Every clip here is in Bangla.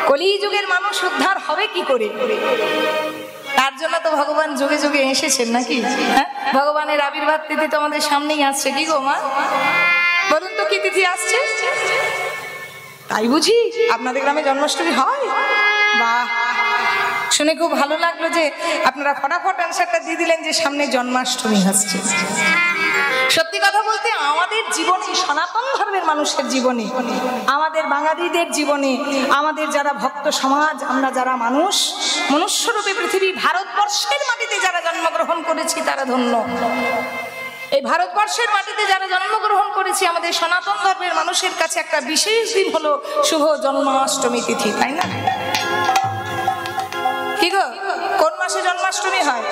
কলিযুগের মানুষ উদ্ধার হবে কি করে? তার জন্য তো ভগবান যুগে যুগে এসেছেন নাকি? হ্যাঁ, ভগবানের আবির্ভাব তিথি তো আমাদের সামনেই আসছে। কি গো মা, বলুন তো কি তিথি আসছে? তাই বুঝি আপনাদের গ্রামে জন্মাষ্টমী হয়? বাহ, শুনে খুব ভালো লাগলো যে আপনারা ফটাফট অ্যান্সারটা দিয়ে দিলেন যে সামনে জন্মাষ্টমী আসছে। সত্যি কথা বলতে আমাদের জীবনে, সনাতন ধর্মের মানুষের জীবনে, আমাদের বাঙালিদের জীবনে, আমাদের যারা ভক্ত সমাজ, আমরা যারা মানুষ, মনুষ্যরূপে পৃথিবী ভারতবর্ষের মাটিতে যারা জন্মগ্রহণ করেছি তারা ধন্য। এই ভারতবর্ষের মাটিতে যারা জন্মগ্রহণ করেছি, আমাদের সনাতন ধর্মের মানুষের কাছে একটা বিশেষ দিন হলো শুভ জন্মাষ্টমী তিথি, তাই না? কি গো, কোন মাসে জন্মাষ্টমী হয়?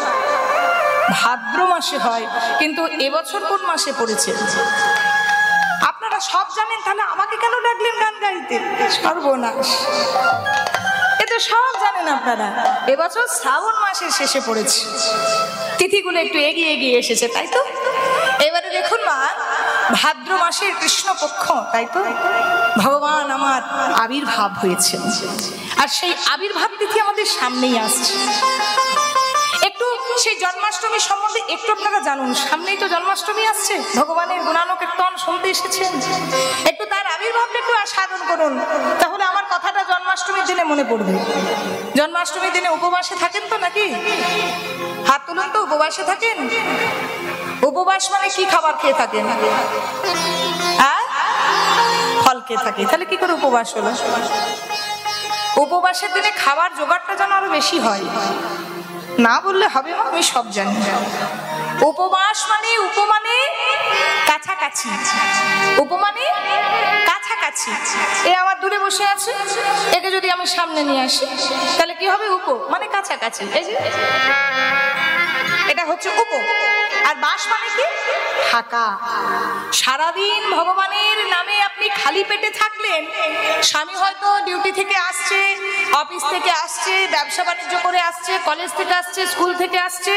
ভাদ্র মাসে হয়। কিন্তু এবছর কোন মাসে পড়েছে? আপনারা সব জানেন, তাহলে আমাকে কেন ডাকলেন গান গাইতে? সর্বনাশ, এ তো সব জানেন আপনারা। এবছর শ্রাবণ মাসের শেষে পড়েছে, তিথিগুলো একটু এগিয়ে এগিয়ে এসেছে, তাই তো? এবারে দেখুন মা, ভাদ্র মাসের কৃষ্ণপক্ষ, তাই তো ভগবান আমার আবির্ভাব হয়েছে, আর সেই আবির্ভাব তিথি আমাদের সামনেই আসছে। একটু সেই জন্মাষ্টমী সম্বন্ধে একটু আপনারা জানুন। সামনেই তো জন্মাষ্টমী আসছে, ভগবানের গুণানুকীর্তন শুনতে এসেছেন, একটু তার আবির্ভাবটা একটু সাধন করুন, তাহলে আমার কথাটা জন্মাষ্টমীর দিনে মনে পড়বে। জন্মাষ্টমীর দিনে উপবাসে থাকেন তো নাকি? হাত তুলুন তো, উপবাসে থাকেন? উপবাস মানে কি খাবার খেয়ে থাকেন? ফল খেয়ে থাকে, তাহলে কি করে উপবাস হলো? উপবাসের দিনে খাবার জোগাড়টা যেন আরো বেশি হয়, না বললে হবে না, আমি সব জানি। উপবাস মানে উপমানে কাছাকাছি, উপমানে কাছাকাছি। এ আমার দূরে বসে আছে, একে যদি আমি সামনে নিয়ে আসি তাহলে কি হবে? উপ মানে কাছাকাছি, এই যে এটা হচ্ছে উপ। আর বাস মানে কি? থাকা। সারাদিন ভগবানের নামে আপনি খালি পেটে থাকলেন, স্বামী হয়তো ডিউটি থেকে আসছে, অফিস থেকে আসছে, ব্যবসা বাণিজ্য করে আসছে, কলেজ থেকে আসছে, স্কুল থেকে আসছে,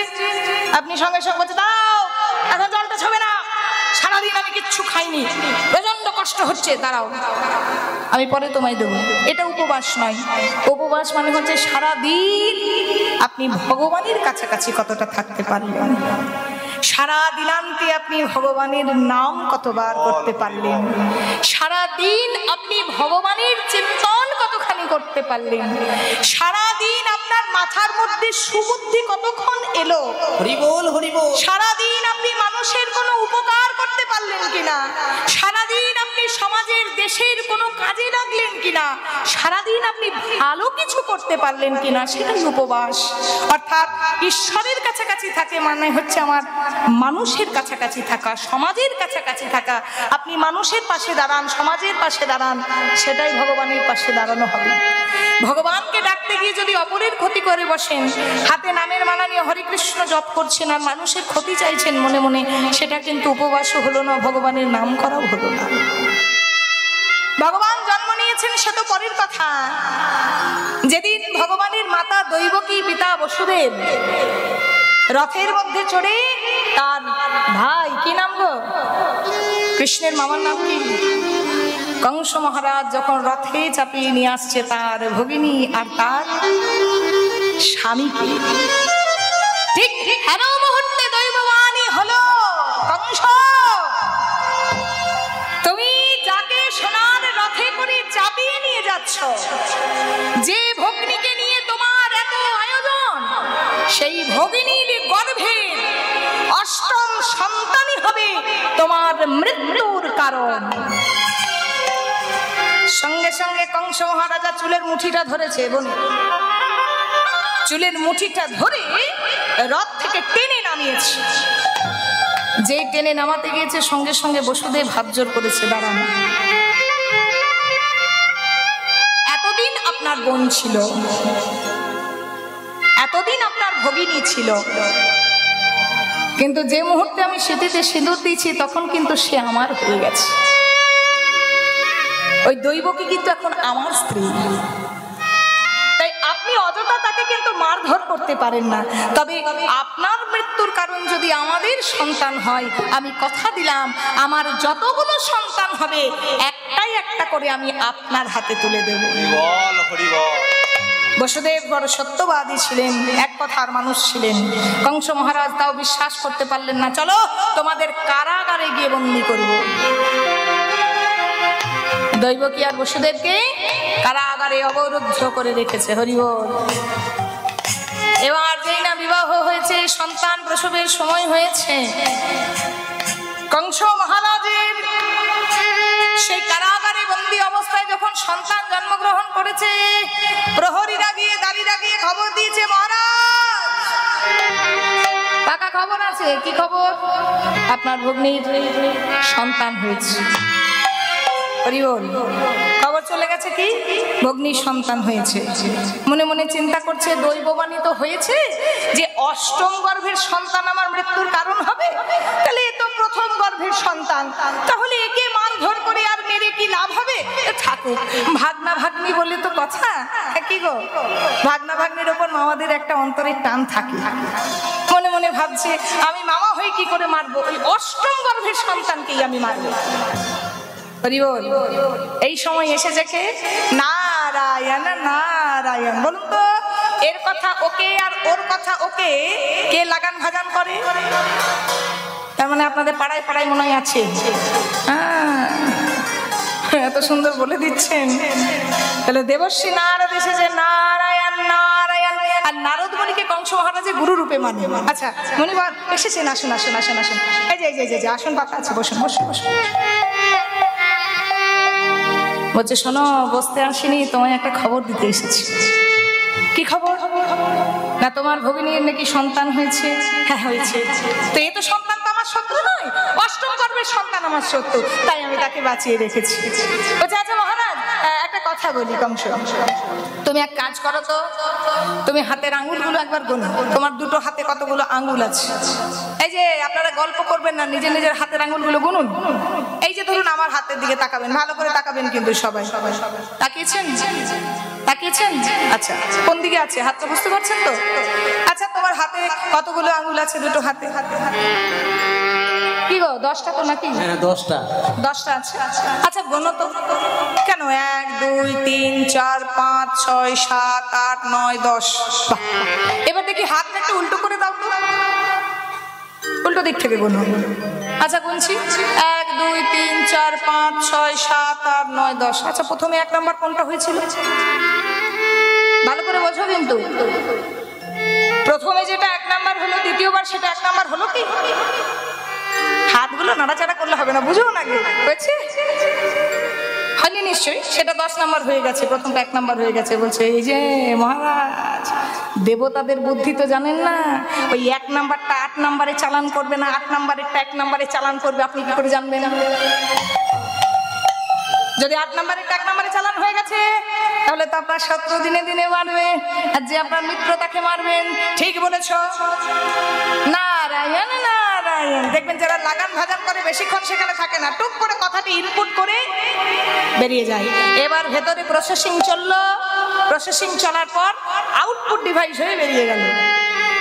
আপনি সঙ্গে সঙ্গে বলতে দাও এখন জলটা ছবে না, সারাদিন আমি কিচ্ছু খাইনি, প্রচন্ড কষ্ট হচ্ছে, দাঁড়াও আমি পরে তোমায় দেবো। এটা উপবাস নয়। উপবাস মানে হচ্ছে সারাদিন আপনি ভগবানের কাছাকাছি কতটা থাকতে পারলেন, সারা দিনান্তে আপনি ভগবানের নাম কতবার করতে পারলেন, সারা দিন আপনি ভগবানের চিন্তন কতখানি করতে পারলেন, সারা দিন আপনার মাথার মধ্যে সুবুদ্ধি কতক্ষণ এলো, হরি বল হরি বল, সারা দিন আপনি মানুষের কোনো উপকার করতে পারলেন কিনা, সারা দিন আপনি সমাজের দেশের কোনো কাজে লাগলেন কিনা, সারা দিন আপনি ভালো কিছু করতে পারলেন কিনা, সেটাই উপবাস। অর্থাৎ ঈশ্বরের কাছাকাছি থাকে মানে হচ্ছে আমার মানুষের কাছাকাছি থাকা, সমাজের কাছাকাছি থাকা। আপনি মানুষের পাশে দাঁড়ান, সমাজের পাশে দাঁড়ান, সেটাই ভগবানের পাশে দাঁড়ানো হবে। ভগবানকে ডাকতে গিয়ে যদি অপরের ক্ষতি করে বসেন, হাতে নামের মালা নিয়ে হরে কৃষ্ণ জপ করছেন আর মানুষের ক্ষতি চাইছেন মনে মনে, সেটা কিন্তু উপবাসও হলো না, ভগবানের নাম করাও হলো না। ভগবান জন্ম নিয়েছেন সে তো পরের কথা। যেদিন ভগবানের মাতা দৈবকী, পিতা বসুদেব রথের মধ্যে চড়ে তার ভাই, কি নাম গো? কৃষ্ণের মামার নাম কি? কংস মহারাজ যখন রথে চাপিয়ে নিয়ে আসছে তার ভগিনী আর তার স্বামীকে, ঠিক হেন মুহূর্তে দৈববাণী হলো, কংস তুমি যাকে সোনার রথে করে চাপিয়ে নিয়ে যাচ্ছ, যে ভগ্নীকে নিয়ে তোমার এত আয়োজন, সেই ভগিনীর গর্ভে অষ্টম সন্তানই হবে তোমার মৃত্যুর কারণ। সঙ্গে সঙ্গে কংস মহারাজা চুলের মুঠিটা ধরেছে, বলে চুলের মুঠিটা ধরে রথ থেকে টেনে নামিয়েছে। যে টেনে নামাতে গিয়েছে সঙ্গে সঙ্গে বসুদেব হাত জোর করেছে, দাঁড়ান, এতদিন আপনার বোন ছিল, এতদিন আপনার ভগিনী ছিল, কিন্তু যে মুহূর্তে আমি সেটিতে সিঁদুর দিয়েছি তখন কিন্তু সে আমার হয়ে গেছে। ওই দৈবকী কিন্তু এখন আমার স্ত্রী। তাই আপনি অযথা তাকে কিন্তু মারধর করতে পারেন না। তবে আপনার মৃত্যুর কারণ যদি আমাদের সন্তান হয়, আমি কথা দিলাম আমার যতগুলো সন্তান হবে একটাই একটা করে আমি আপনার হাতে তুলে দেব। হরি বল হরি বল। বসুদেব বড় সত্যবাদী ছিলেন, এক কথার মানুষ ছিলেন। কংস মহারাজ তাও বিশ্বাস করতে পারলেন না, চলো তোমাদের কারাগারে গিয়ে বন্দী করব। দৈবকী আর বসুদেবকে কারাগারে অবরুদ্ধ করে রেখেছে। হরি বল। এবার যেই না বিবাহ হয়েছে, সন্তান প্রসবের সময় হয়েছে, কংস মহারাজের সেই কারাগারে বন্দী অবস্থায় যখন সন্তান জন্মগ্রহণ করেছে, প্রহরীরা গিয়ে দাঁড়িয়ে গিয়ে খবর দিয়েছে, মহারাজ পাকা খবর আছে। কি খবর? আপনার ভগ্নীর সন্তান হয়েছে। হরি বল। খবর চলে গেছে কি ভগ্নীর সন্তান হয়েছে। মনে মনে চিন্তা করছে, দৈববাণী তো হয়েছে যে অষ্টম গর্ভের সন্তান আমার মৃত্যুর কারণ হবে, তাহলে এ তো প্রথম গর্ভের সন্তান, তাহলে একে মারধর করে আর মেরে কি লাভ হবে? থাকুক, ভাগনা ভাগ্নি বলে তো কথা। কি গো, ভাগনা ভাগ্নির ওপর মামাদের একটা অন্তরের টান থাকে। মনে মনে ভাবছে, আমি মামা হয়ে কি করে মারবো, ওই অষ্টম গর্ভের সন্তানকেই আমি মারবো। এই সময় এসেছে কে? নারায়ণ নারায়ণ। বলুন তো, এর কথা ওকে আর ওর কথা ওকে কে লাগান ভাগান করে? তার মানে আপনাদের পাড়ায় পাড়ায় মনে হয় আছে। এত সুন্দর বলে দিচ্ছেন। তাহলে দেবশ্রী নারদ এসেছে, নারায়ণ নারায়ণ। আর নারদ মুনিকে কংস মহারাজের গুরু রূপে মানে। আচ্ছা মণিবার এসেছেন, আসুন আসুন আসুন আসুন। এই যে আসুন, পাতা আছে, বসুন বসুন বসুন। বলছে, শোনো, বসতে আসিনি, তোমায় একটা খবর দিতে এসেছি। কি খবর? না তোমার ভগিনীর নাকি সন্তান হয়েছে। হ্যাঁ হয়েছে। তো এ তো সন্তান তো আমার শত্রু নয়, অষ্টম গর্ভের সন্তান আমার শত্রু, তাই আমি তাকে বাঁচিয়ে রেখেছি। বলছে, আচ্ছা মহারাজ একটা কথা বলি, কংস তুমি এক কাজ করো তো, তুমি হাতের আঙুলগুলো একবার গোনো। তোমার দুটো হাতে কতগুলো আঙুল আছে? এই যে আপনারা গল্প করবেন না, নিজের নিজের হাতের আঙুলগুলো গুনুন। এই যে ধরুন আমার হাতের দিকে তাকাবেন, ভালো করে তাকাবেন কিন্তু সবাই। তাকিয়েছেন? তাকিয়েছেন? আচ্ছা, কোন দিকে আছে হাতটা বুঝতে পারছেন তো? আচ্ছা, তোমার হাতে কতগুলো আঙুল আছে? দুটো হাতে। কি গো, 10টা তো নাকি? হ্যাঁ 10টা আছে। আচ্ছা গোনো তো। কেন? 1 2 3 4 5 6 7 8 9 10। এবার দেখি হাতটা একটু উল্টো করে দাও তো, উল্টো দিক থেকে গোনো। আচ্ছা গুনছি, 1 2 3 4 5 6 7 8 9 10। আচ্ছা প্রথমে 1 নাম্বার কোনটা হয়েছিল? ভালো করে বোঝো কিন্তু, প্রথমে যেটা 1 নাম্বার হলো, দ্বিতীয়বার সেটা 1 নাম্বার হলো কি? হাতগুলো নাড়াচাড়া করলে হবে না, বুঝো না? হয়েছে? হয়নি নিশ্চয়ই। সেটা 10 নাম্বার হয়ে গেছে, প্রথমটা 1 নাম্বার হয়ে গেছে। বলছে, এই যে মহারাজ, দেবতাদের বুদ্ধি তো জানেন না, ওই 1 নাম্বারটা 8 নাম্বারে চালান করবে না, 8 নাম্বারেরটা 1 নাম্বারে চালান করবে। আপনি কি করে জানবেন? যদি 8 নাম্বারেরটা 1 নাম্বারে চালান হয়ে গেছে, তাহলে তো আপনার শত্রু দিনে দিনে মারবে, আর যে আপনার মিত্র তাকে মারবেন। ঠিক বলেছ। নারায়ণ নারায়ণ। দেখবেন যারা লাগান ভাজান করে বেশিক্ষণ সেখানে থাকে না, টুক করে কথাটি ইনপুট করে বেরিয়ে যায়। এবার ভেতরে প্রসেসিং চললো, প্রসেসিং চলার পর আউটপুট ডিভাইস হয়ে বেরিয়ে গেল।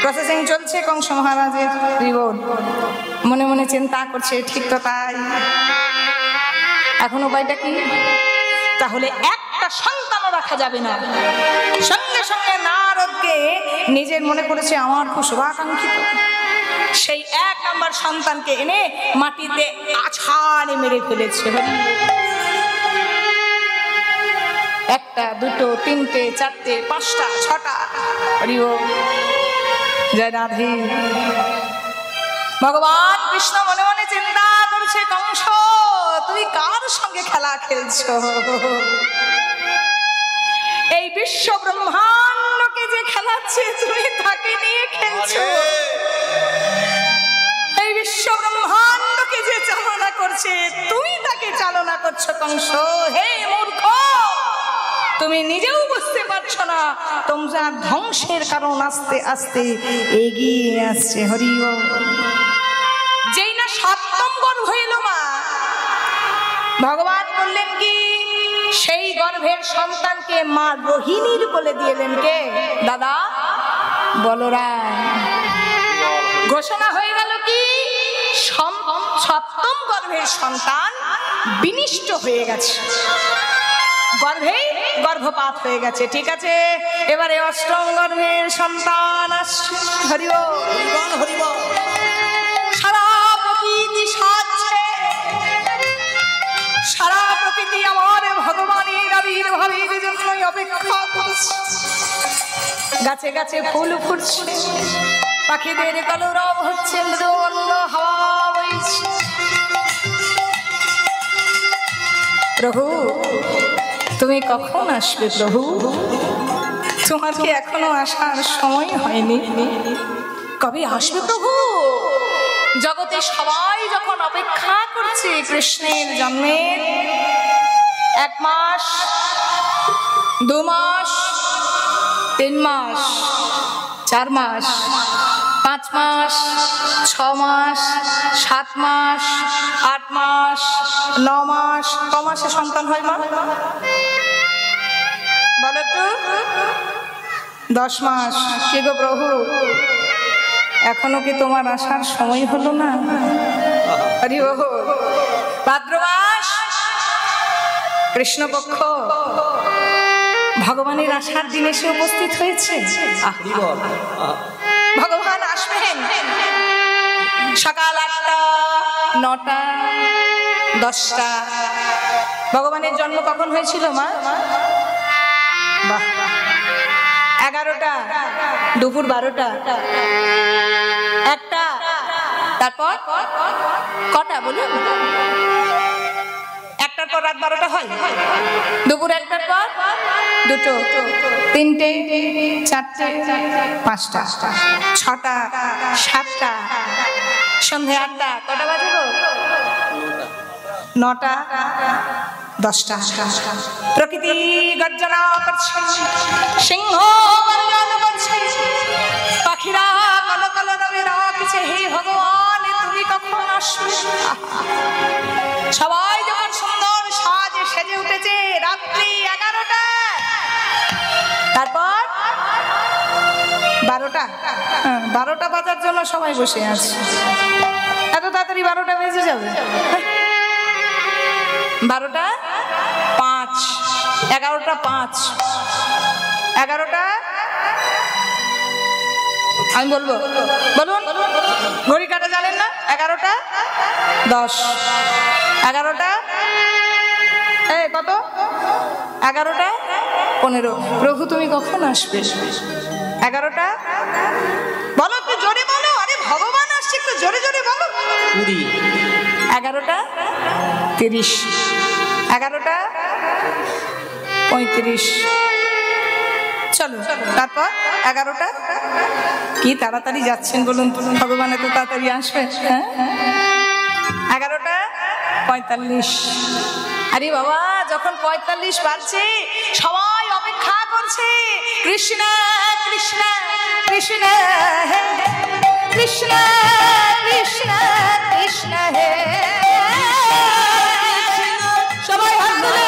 প্রসেসিং চলছে কংস মহারাজের রিবোর্ড। মনে মনে চিন্তা করছে, ঠিক তো তাই, এখন উপায়টা কি? তাহলে একটা সন্তানও রাখা যাবে না। সঙ্গে সঙ্গে নারদকে নিজের মনে করেছে আমার খুব শুভাকাঙ্ক্ষিত সেই 1 নাম্বার সন্তানকে এনে মাটিতে আছাড়ে মেরে ফেলেছে। 1টা 2টো 3টে 4টে 5টা 6টা। হরিও জয় রাধে। ভগবান কৃষ্ণ মনে মনে চিন্তা করছে, কংস তুমি কার সঙ্গে খেলা খেলছো? এই বিশ্ব ব্রহ্মাণ্ডকে যে খেলাচ্ছে তুমি তাকে নিয়ে খেলছো। এই বিশ্ব ব্রহ্মাণ্ডকে যে চালনা করছে তুমি তাকে চালনা করছো। কংস হে মূর্খ, তুমি নিজেও বুঝতে পারছো না তোমার ধ্বংসের কারণ আস্তে আস্তে এগিয়ে আসছে। হরি বল। যেই না 7ম গর্ভ হইল মা, ভগবান বললেন কি, সেই গর্ভের সন্তানকে মা রোহিণীর কোলে দিলেন। কে? দাদা বলরাম। ঘোষণা হয়ে গেল কি, 7ম গর্ভের সন্তান বিনিষ্ট হয়ে গেছে। গর্ভে গর্ভপাত হয়ে গেছে, ঠিক আছে। এবারে অষ্টম গর্ভের সন্তান আসছে। হরি বল, হরি বল। সারা প্রকৃতি সাজছে, সারা প্রকৃতি আমার ভগবানের আবির্ভাবের জন্যই অপেক্ষা করছে। গাছে গাছে ফুল ফুটছে, পাখিদের কলরব হচ্ছে, মৃদু হাওয়া বইছে। প্রভু তুমি কখন আসবে প্রভু? তোমার কি এখনো আসার সময় হয়নি? কবে আসবে প্রভু? জগতে সবাই যখন অপেক্ষা করছে কৃষ্ণের জন্মের, 1 মাস, 2 মাস, 3 মাস, 4 মাস, 5 মাস, 6 মাস, 7 মাস, 8 মাস, 9 মাস, ক মাসে সন্তান হয় মা? বলো তো। 10 মাস। কি গো প্রভু, এখনো কি তোমার আসার সময় হলো না? হরি বল। ভাদ্র মাস, কৃষ্ণপক্ষ, ভগবানের আসার দিন এসে উপস্থিত হয়েছে। ভগবান আসবেন সকাল 8টা, 9টা, 10টা। ভগবানের জন্ম কখন হয়েছিল মা? 11টা, দুপুর 12টা, 1টা, তারপর কটা বলুন? 1টার পর রাত 12টা হয়, দুপুর 1টার পর 2টো, 3টে, 4টে, 5টা, 6টা, 7টা, সন্ধে 8টা। কটা বাজে গো? 9টা, 10টা। প্রকৃতি গর্জনা করছে, সিংহ গর্জন করছে, পাখিরা কলকল রবে রাখছে, হে ভগবান তুমি কখন আসবে? সবাই যখন সুন্দর সাজে সেজে উঠেছে, রাত্রি 11টা, তারপর 12টা। 12টা বাজার জন্য সবাই বসে আছে। এত তাড়াতাড়ি 12টা বেজে যাবে? 12টা 5, 11টা 5, 11টা, আমি বলবো, বলুন। ঘড়ি কাটা জানেন না? 11টা 10, 11টা কত? 11টা 15। প্রভু তুমি কখন আসবে? 11টা, বলো একটু জোরে বলো। আরে ভগবান আসছে, একটু জোরে জোরে বলো। 11টা 30, 11টা 35। চলো, তারপর 11টা। কি তাড়াতাড়ি যাচ্ছেন বলুন তো, ভগবান এত তাড়াতাড়ি আসবে? 11টা 45। আরে বাবা, যখন 45 বাজছে সবাই অপেক্ষা করছে, কৃষ্ণ কৃষ্ণ কৃষ্ণ হে কৃষ্ণ কৃষ্ণ কৃষ্ণ হে। সবাই হাত তুলে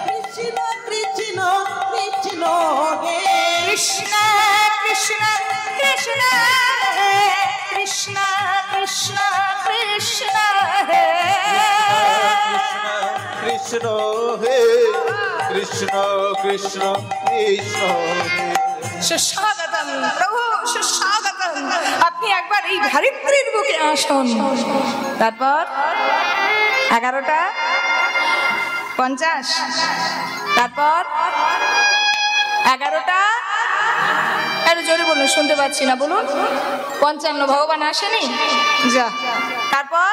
কৃষ্ণ কৃষ্ণ কৃষ্ণ হে কৃষ্ণ কৃষ্ণ কৃষ্ণ হে কৃষ্ণ কৃষ্ণ কৃষ্ণ হে কৃষ্ণ হে কৃষ্ণ কৃষ্ণ কৃষ্ণ হে। সুস্বাগতম প্রভু, সুস্বাগতম। আপনি একবার এই ধরিত্রীর বুকে আসুন। তারপর 11টা 50, তারপর 11টা, আরে জোরে বলুন, শুনতে পাচ্ছি না, বলুন। 55। ভগবান আসেনি? যা। তারপর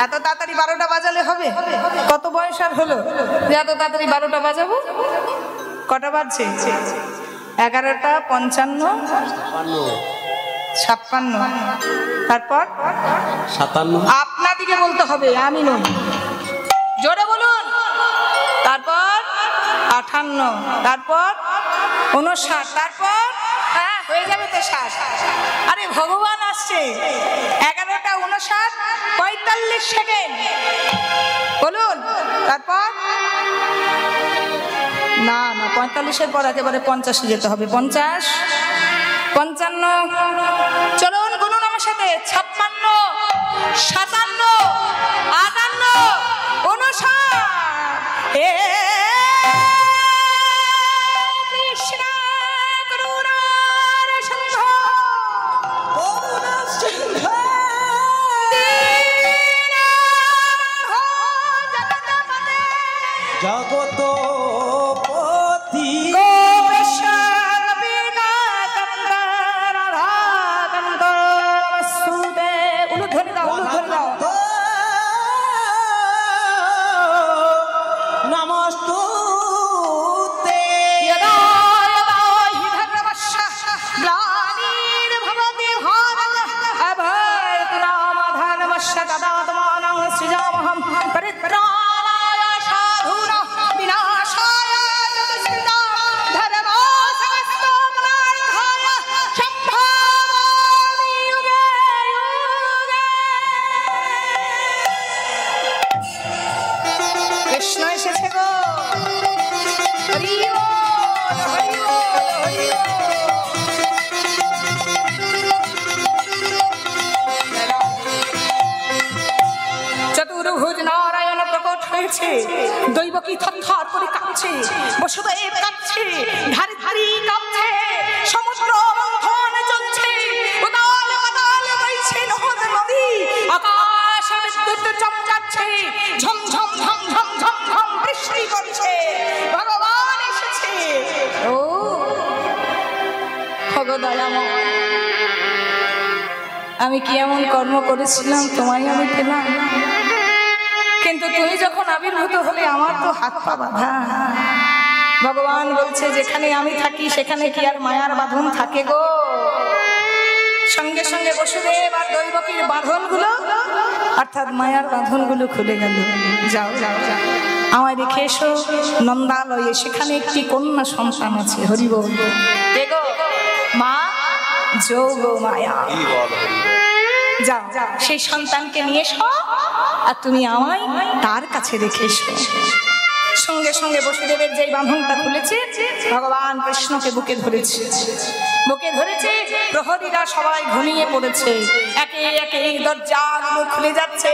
এত তাড়াতাড়ি 12টা বাজালে হবে? কত বয়স আর হলো যে এত তাড়াতাড়ি 12টা বাজাবো? কটা বাজছে? 11টা 55, 56, তারপর 57। আপনাদিকে বলতে হবে, আমি নই। জোরে বলুন। তারপর 58, তারপর 59, তারপর হয়ে যাবে তো 60। আরে ভগবান আসছে। 11টা 59, 45 সেকেন্ড বলুন। তারপর না না, 45-এর পর একেবারে 50-এ যেতে হবে। 50, 55, চলুন গুনুন আমার সাথে। 56, 57, 58, 59। জগতপতি নমস্তুতে কৃষ্ণ এসেছে গো। হরি বল, হরি বল, হরি বল। চতুর্ভুজ নারায়ণ প্রকট হয়েছে, দৈবকী থরথর করে কাঁপছে, বসুদেব কাঁপছে, ধারে ধারি কাঁপছে, সমুদ্র মন্থন চলছে, উতাল পাতাল বইছে নহর নদী, আকাশে বিদ্যুৎ চমকাচ্ছে, ঝমঝম ঝম ঝম ঝম ঝম বৃষ্টি পড়ছে, ভগবান এসেছে। ও ভগদয়াময়, আমি কি এমন কর্ম করেছিলাম তোমায় আমি পেলাম, কিন্তু তুমি যখন আবির্ভূত হলে আমার তো হাত পা বাঁধা। ভগবান বলছে যেখানে আমি থাকি সেখানে কি আর মায়ার বাঁধন থাকে গো। সঙ্গে সঙ্গে বসুদেব আর দৈবকীর বাঁধনগুলো অর্থাৎ মায়ার বাঁধনগুলো খুলে গেল। যাও যাও যাও, আমায় রেখে এসো নন্দালয়ে, সেখানে একটি কন্যা সন্তান আছে। হরি বল। কে গো? মা যোগ মায়া। যাও যাও, সেই সন্তানকে নিয়ে এসো আর তুমি আমায় তার কাছে রেখে এসো। সঙ্গে সঙ্গে বসুদেবের যেই বাঁধনটা খুলেছে, ভগবান কৃষ্ণকে বুকে ধরেছে, বুকে ধরেছে। প্রহরীরা সবাই ঘুমিয়ে পড়েছে, একে একে দরজাগুলো খুলে যাচ্ছে,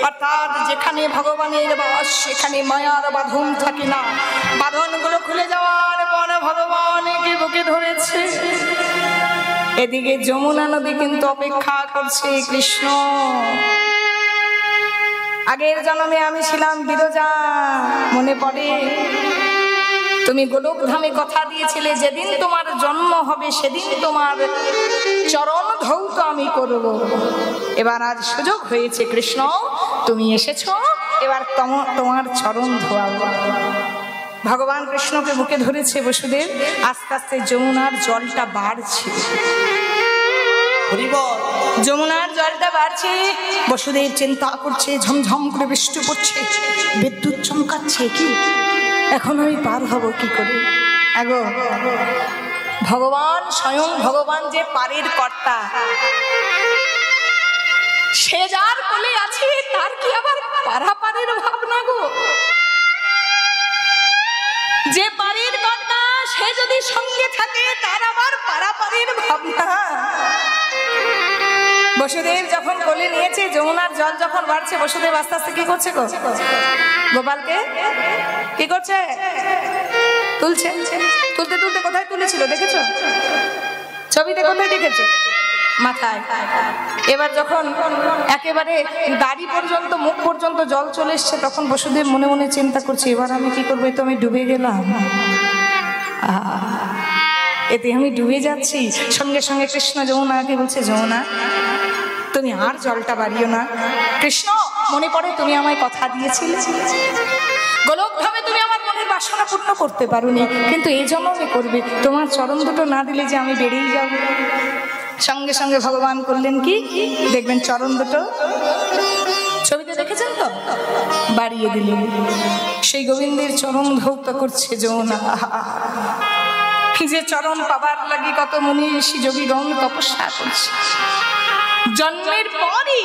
অর্থাৎ যেখানে ভগবানের বাস সেখানে মায়ার বাঁধন থাকে না। বাঁধনগুলো খুলে যাওয়ার পর ভগবানকে বুকে ধরেছে। এদিকে যমুনা নদী কিন্তু অপেক্ষা করছে। কৃষ্ণ, আগের জন্মে আমি ছিলাম বিরজা, মনে পড়ে? তুমি গোলকধামে কথা দিয়েছিলে যেদিন তোমার জন্ম হবে সেদিন তোমার চরণ ধৌত আমি করব। এবার আজ সুযোগ হয়েছে কৃষ্ণ, তুমি এসেছো, এবার তোমার চরণ ধোয়াবো। ভগবান কৃষ্ণকে বুকে ধরেছে বসুদেব। আস্তে আস্তে যমুনার জলটা বাড়ছে, যমুনার জলটা বাড়ছে। বসুদেব চিন্তা করছে, ঝমঝম করে বৃষ্টি পড়ছে, বিদ্যুৎ চমকাচ্ছে, কি এখন আমি পার হব কি করে? আগো ভগবান, স্বয়ং ভগবান যে পারের কর্তা, সে যার কোলে আছে তার কি আবার পারাপারের ভাবনা গো? যে পারের কর্তা সে যদি সঙ্গে থাকে তার আবার পারাপারের ভাবনা। বসুদেব যখন কোলে নিয়েছে, যমুনার জল যখন বাড়ছে, বসুদেব আস্তে আস্তে কি করছে গো? গোপালকে কি করছে? তুলছে। তুলতে তুলতে কোথায় তুলেছিল দেখেছো? ছবিতে কোথায় দেখেছো? মাথায়। এবার যখন একেবারে দাড়ি পর্যন্ত, মুখ পর্যন্ত জল চলে এসছে, তখন বসুদেব মনে মনে চিন্তা করছে, এবার আমি কি করবো? তো আমি ডুবে গেলাম, এতে আমি ডুবে যাচ্ছি। সঙ্গে সঙ্গে কৃষ্ণ যমুনাকে বলছে, যমুনা তুমি আর জলটা বাড়িও না। কৃষ্ণ, মনে পড়ে তুমি আমায় কথা দিয়েছিলে, গোলকধামে তুমি আমার মনের বাসনা পূর্ণ করতে পারোনি, কিন্তু এই জন্যই করবে। তোমার চরণ দুটো না দিলে যে আমি বেরিয়ে যাব। সঙ্গে সঙ্গে ভগবান করলেন কি, দেখবেন চরণ দুটো, ছবিতে দেখেছেন তো, বাড়িয়ে দিলেন। সেই গোবিন্দের চরণ ধৌত করছে যমুনা। যে চরণ পাবার লাগি কত মুনি ঋষি যোগীগণ তপস্যা করছে। জন্মের পরই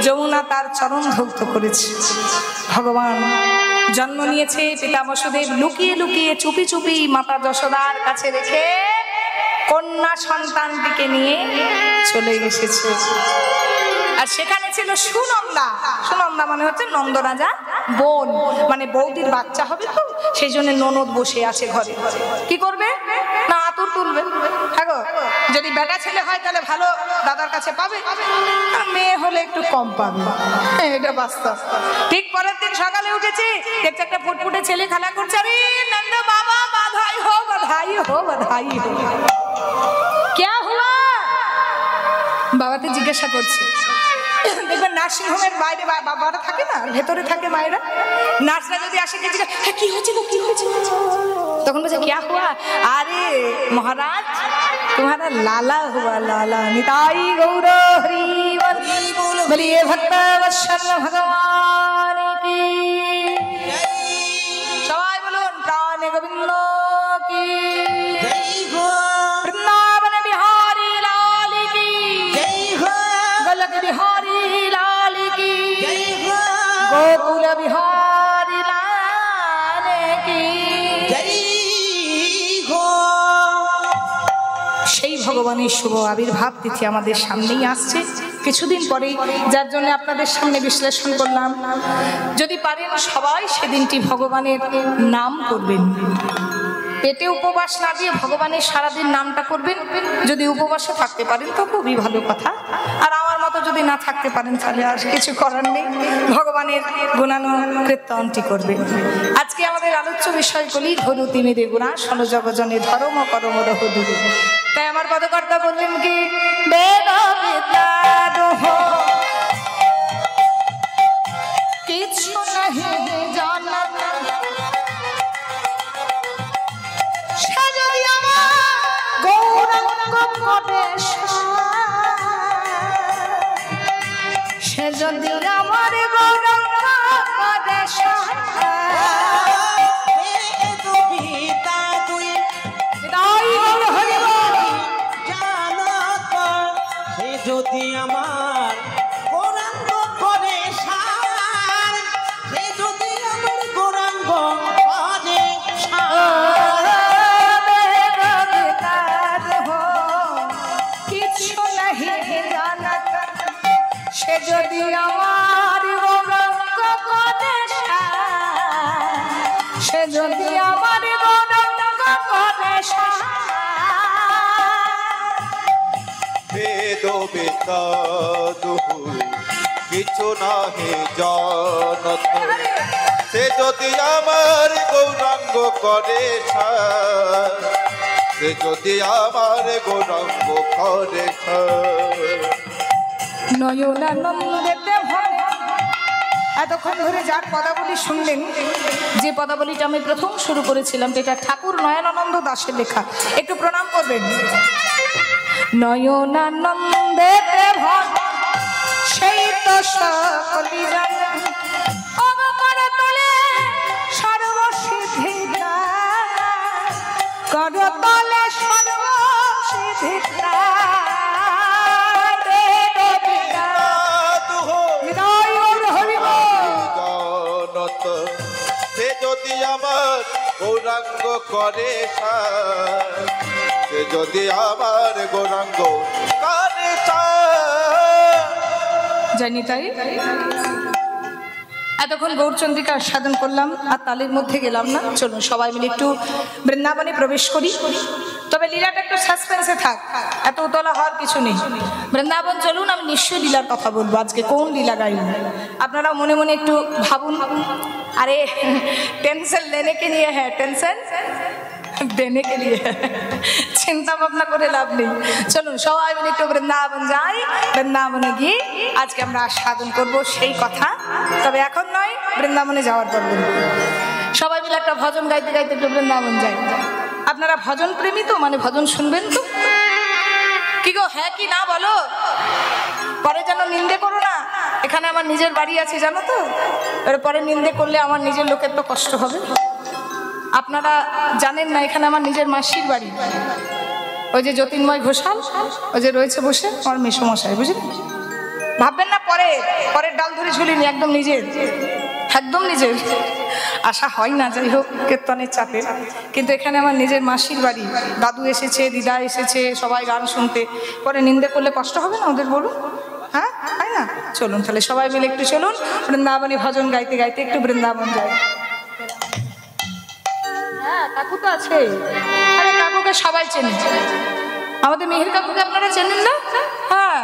যমুনা তার চরণ ধৌত করেছে। ভগবান জন্ম নিয়েছে, পিতা বসুদেব লুকিয়ে লুকিয়ে চুপি চুপি মাতা যশোদার কাছে রেখে কন্যা সন্তানটিকে নিয়ে চলে এসেছে। আর সেখানে ছিল সুনন্দা। সুনন্দা মানে হচ্ছে নন্দরাজা বোন, মানে বৌদির বাচ্চা হবে তো, সেই জন্য ননদ বসে আছে ঘরে। কি করবে না, আতুর তুলবে। হ্যাঁ গো, যদি বেটা ছেলে হয় তাহলে ভালো দাদার কাছে পাবে, আর মেয়ে হলে একটু কম পাবে, এটা বাস্তব। ঠিক পরের দিন সকালে উঠেছে, দেখছে একটা ফুটফুটে ছেলে খেলা করছে, আরে নন্দ বাবা বাধাই হো বাধাই হো বাধাই হো। क्या हुआ? বাবাকে জিজ্ঞাসা করছে। দেখবেন নার্সিং হোমের বাইরে বাবারা থাকে না, ভেতরে থাকে মায়েরা, নার্সরা যদি আসে কি হয়েছে কি হয়েছে, তখন বলছে क्या हुआ? अरे महाराज तुम्हारा लाला हुआ, लाला निताई गौर हरि बोल, बोलिए भक्त वत्सल भगवान की। सबाई बोलून प्राण गोविंद की, वृंदावन बिहारी लाल की, गोलक बिहारी लाल की, गोकुल बिहारी लाल की। সেই ভগবানের শুভ আবির্ভাব তিথি আমাদের সামনেই আসছে কিছুদিন পরেই, যার জন্য আপনাদের সামনে বিশ্লেষণ করলাম। যদি পারেন সবাই সেদিনটি ভগবানের নাম করবেন, পেটে উপবাস না দিয়ে ভগবানের সারাদিন নামটা করবেন। যদি উপবাসে থাকতে পারেন তো খুবই ভালো কথা, আর আমার মতো যদি না থাকতে পারেন তাহলে আর কিছু করার নেই, ভগবানের গুণানুকীর্তনটি করবেন। আজকে আমাদের আলোচ্য বিষয়গুলি ধরু তিমিরে গুণা সনজগজনে ধর্ম করম রহুদু। তাই আমার পদকর্তা বললেন কি, বেদ বিদ্যা দোহ কিছু নাহি জানাত, সে যদি আমার গৌরঙ্গ করে যদি আমার গৌরাঙ্গ করে সার, সে যদি আমার গৌরাঙ্গ করে কিছু নাহি জানাত, সে যদি আমার গৌরঙ্গ করে সে যদি আমার গৌরঙ্গ করে বেদ বেতা দুহু কিছু নাহি জানত, সে যদি আমার গৌরাঙ্গ করে সার, সে যদি আমার গৌরাঙ্গ করে সার। নয়নানন্দেতে ভরে। এতক্ষণ ধরে যার পদাবলী শুনলেন, যে পদাবলীটা আমি প্রথম শুরু করেছিলাম, যেটা ঠাকুর নয়নানন্দ দাসের লেখা, একটু প্রণাম করবেন। নয়নানন্দেতে ভরে সেই তো সকলি জানে, অবকর তোলে সর্বসিদ্ধি কর তলে সর্বসিদ্ধি। সে যদি আমার গৌরাঙ্গ করে সার, সে যদি আমার গৌরাঙ্গ করে সার। জানি তাই এতক্ষণ গৌরচন্দ্রিকা সাধন করলাম আর তালের মধ্যে গেলাম না। চলুন সবাই মিলে একটু বৃন্দাবনে প্রবেশ করি, তবে লীলাটা একটু সাসপেন্সে থাক, এত উতলা হওয়ার কিছু নেই। বৃন্দাবন চলুন, আমি নিশ্চয়ই লীলার কথা বলবো। আজকে কোন লীলা গাইব আপনারা মনে মনে একটু ভাবুন। আরে টেনশন लेने के लिए है, টেনশন देने के लिए, চিন্তা ভাবনা করে লাভ নেই। চলুন সবাই মিলে একটু বৃন্দাবন যাই, বৃন্দাবনে গিয়ে আজকে আমরা সাধন করব সেই কথা, তবে এখন নয়, বৃন্দাবনে যাওয়ার পর বলবো। সবাই মিলে একটা ভজন গাইতে গাইতে একটু বৃন্দাবন যাই। আপনারা ভজন প্রেমী তো, মানে ভজন শুনবেন তো? কি গো, হ্যাঁ কি না বলো, পরে যেন নিন্দে করো না। এখানে আমার নিজের বাড়ি আছে জানো তো, এরপরে নিন্দে করলে আমার নিজের লোকের তো কষ্ট হবে। আপনারা জানেন না, এখানে আমার নিজের মাসির বাড়ি। ওই যে জ্যোতির্ময় ঘোষাল, ওই যে রয়েছে বসে, আমার মেসোমশাই, বুঝলেন? ভাববেন না পরের ডাল ধরে ঝুলিনি, একদম নিজের, একদম নিজের। আশা হয় না, যাই হোক কীর্তনের চাপে, কিন্তু এখানে আমার নিজের মাসির বাড়ি। দাদু এসেছে, দিদা এসেছে, সবাই গান শুনতে, পরে নিন্দে করলে কষ্ট হবে না ওদের, বলুন? হ্যাঁ, তাই না? চলুন তাহলে সবাই মিলে একটু চলুন বৃন্দাবনী ভজন গাইতে গাইতে একটু বৃন্দাবন যাই। হ্যাঁ, কাকু তো আছে, আরে কাকুকে সবাই চেনে। আমাদের মেহের কাকুকে আপনারা চেনেন না? হ্যাঁ,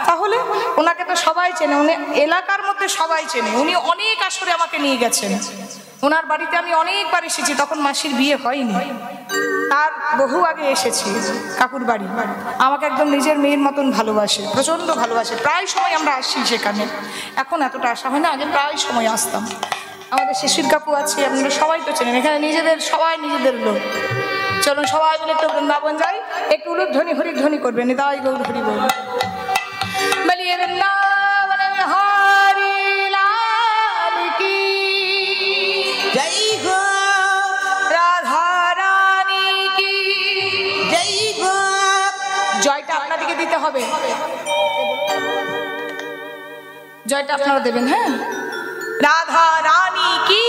তাহলে ওনাকে তো সবাই চেনে, উনি এলাকার মধ্যে সবাই চেনে। উনি অনেক আসরে আমাকে নিয়ে গেছেন। ওনার বাড়িতে আমি অনেকবার এসেছি, তখন মাসির বিয়ে হয়নি, তার বহু আগে এসেছি কাকুর বাড়ি। আমাকে একদম নিজের মেয়ের মতন ভালোবাসে, প্রচণ্ড ভালোবাসে। প্রায় সময় আমরা আসি সেখানে, এখন এতটা আসা হয় না, আগে প্রায় সময় আসতাম। আমাদের শিশির কাকু আছে, আপনারা সবাই তো চেনেন, এখানে নিজেদের সবাই নিজেদের লোক। চলুন সবাই মিলে একটু বৃন্দাবন যাই, একটু উলুধ্বনি হরিধ্বনি করবেন। নিতাই গৌর হরি বল। বলিয়ে বৃন্দাবন বিহারী লাল কি জয় গো, রাধা রানী কি জয় গো। জয়টা আপনাদেরকে দিতে হবে, জয়টা আপনারা দেবেন। হ্যাঁ, রাধা রানী কি,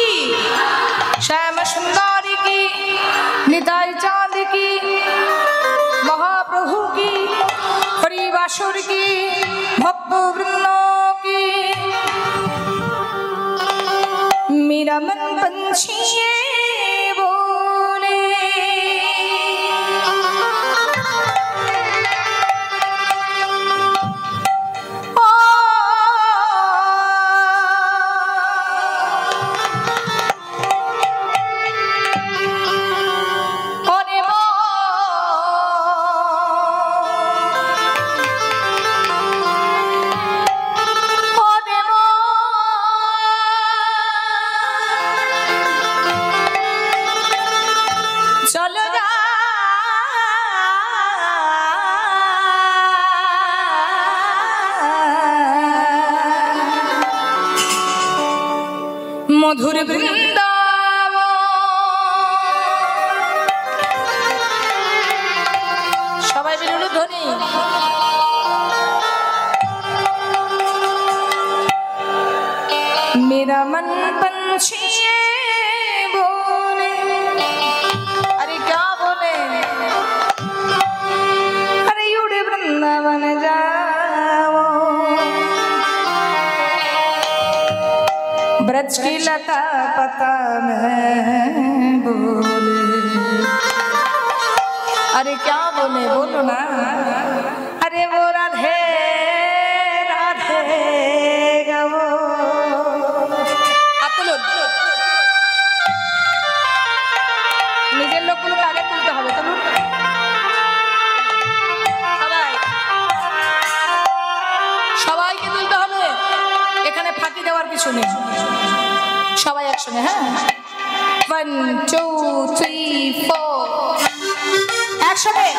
শ্যাম সুন্দরী কি, নিতাই চাঁদ কি, মহাপ্রভু কি, হরিবাসুর কি, ভক্তবৃন্দ কি, मेरा मन पंछी ये बोले, चलो जा मधुर वृंदावन, সবাই বলুন ধ্বনি। मेरा मन पंछी ये बोले, अरे क्या बोले, अरे उड़े वृंदावन जाओ, ब्रज की लता पता में बोले। अरे क्या बोले, बोलो ना। अरे वो राधे राधे गाओ। आप बोलो, নিজের লোকগুলোকে আগে তুলতে হবে। তুলুন সবাই, সবাইকে তুলতে হবে, এখানে ফাঁকি দেওয়ার কিছু নেই। সবাই একসঙ্গে। হ্যাঁ, 1 2 3 4 একসঙ্গে।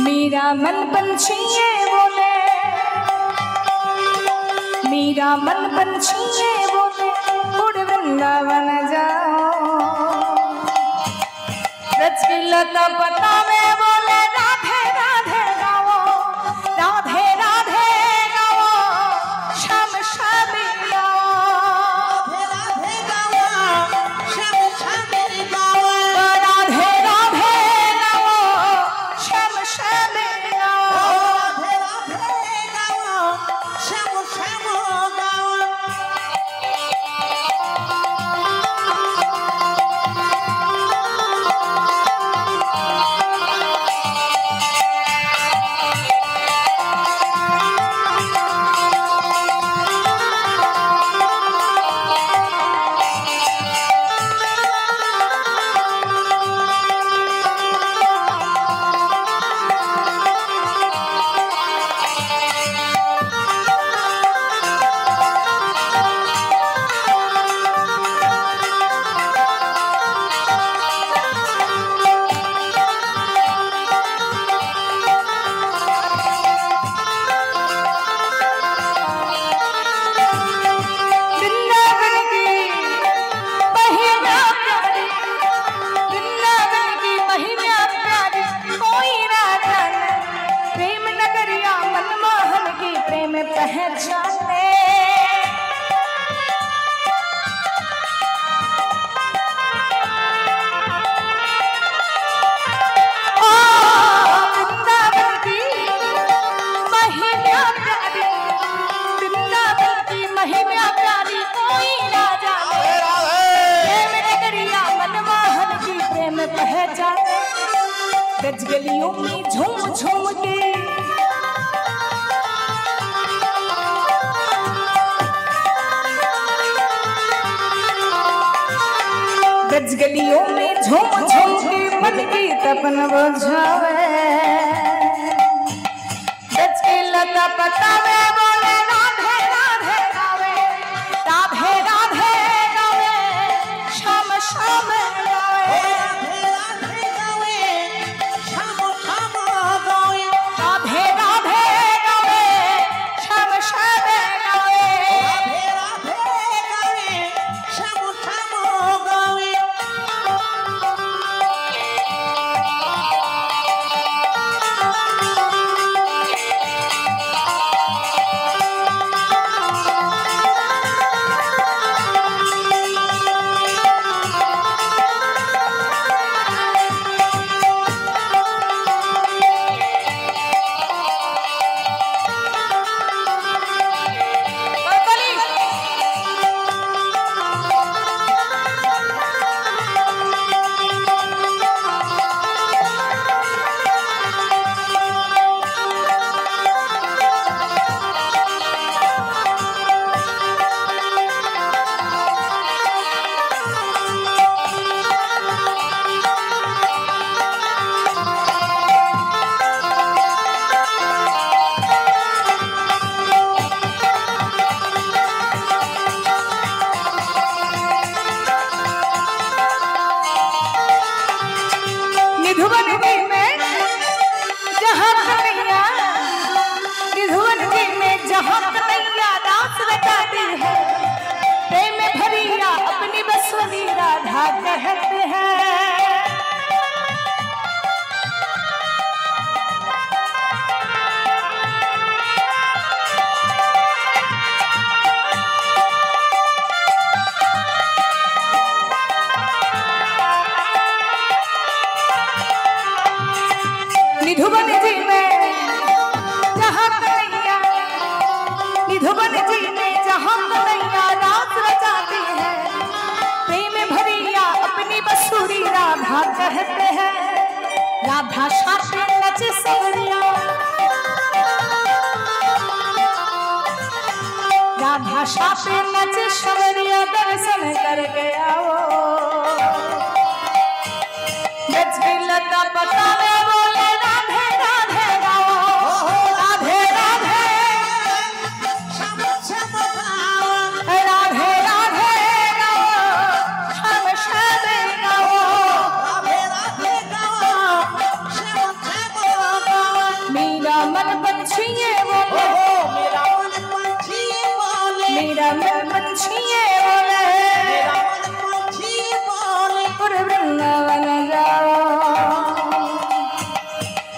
मेरा मन पंछी ये बोले, मेरा मन पंछी ये बोले, उड़ वृंदावन जाओ, ब्रज की लता पता में बोले, राधे राधे गाओ, राधे राधे गाओ, श्याम श्याम गाओ, রাধে গাওয়া, শ্যাম শ্যামের গাওয়া। राधे राधे गाओ, श्याम श्याम गाओ। রাধে রাধে গাওয়া, শ্যাম শ্যাম গাওয়া। गज गलियों में झूम झूम के गज गलियों में झूम झूम के मन की तपन बुझावे गज के लता पतावे बोले राधे राधे गावे राधे राधे गावे शाम शाम गावे राधे राधे गावे श्याम श्याम गावे राधे राधे गावे शाम शाम गावे राधे राधे गावे श्याम श्याम गावे निधुवन जी में जहाँ कन्हैया निधुवन जी में जहाँ कन्हैया दास रचाती है प्रेम भरिया अपनी बसवनी राधा कहते हैं निधुवन जी में जहाँ कन्हैया निधुवन जी में जहाँ कन्हैया रास रचाती है प्रेम भरिया अपनी बसूरी राधा कहते हैं राधा शास्त्र नच सवरिया राधा शास्त्र नच सवरिया दर्शन कर गया वो गज के लता पतावे बोले राधे राधे गाओ राधे राधे श्याम श्याम गावे राधे राधे गाओ श्याम श्याम गाओ राधे राधे गावे श्याम श्याम गावे मेरा मन पंछिए बोले मेरा मन पंछी बोले मेरा मन पंछिए बोले मेरा मन पंछी बोले और वृंदावन जाओ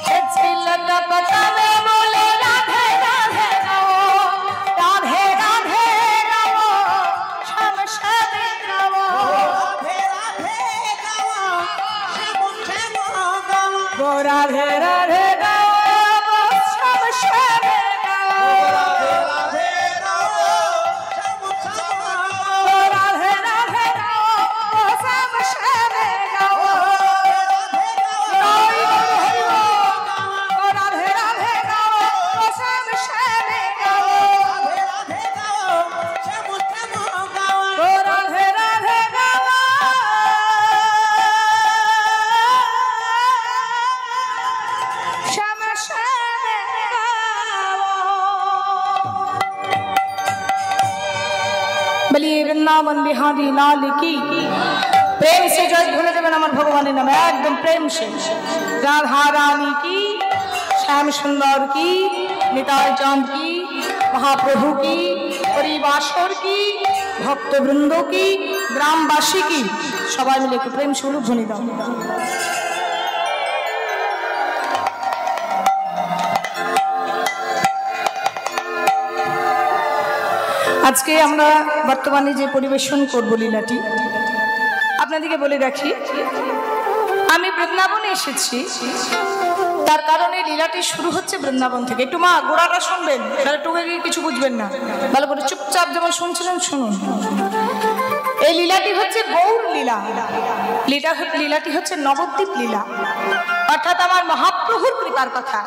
गज के लता पतावे बोले राधे राधे गाओ राधे राधे गाओ श्याम श्याम गाओ राधे राधे गावे श्याम श्याम गावे वो राधे राधे गाओ श्याम श्याम गाओ राधे श्याम श्याम वो राधे राधे गाओ श्याम श्याम गाओ वो राधे राधे गाओ श्याम श्याम गाओ वो राधे राधे गाओ श्याम श्याम गाओ बलिए वृंदावन बिहारी लाल की प्रेम से जय भोले जगन अमर भगवान नाम एकदम प्रेम से राधा रानी की श्याम सुंदर की निताई चांद की महाप्रभु की परिवासर की भक्त वृंदों की ग्रामवासी की सबाई मिले के प्रेम स्वरूप ध्वनि दाओ আজকে আমরা বর্তমানে যে পরিবেশন করব লীলাটি আপনাদেরকে বলে রাখি আমি বৃন্দাবনে এসেছি তার কারণে লীলাটি শুরু হচ্ছে বৃন্দাবন থেকে একটু মা গোড়াটা শুনবেন তাহলে টুকে গিয়ে কিছু বুঝবেন না ভালো করে চুপচাপ যেমন শুনছিলেন শুনুন এই লীলাটি হচ্ছে গৌর লীলা লীলাটি হচ্ছে নবদ্বীপ লীলা অর্থাৎ আমার মহাপ্রভুর কৃপার কথা।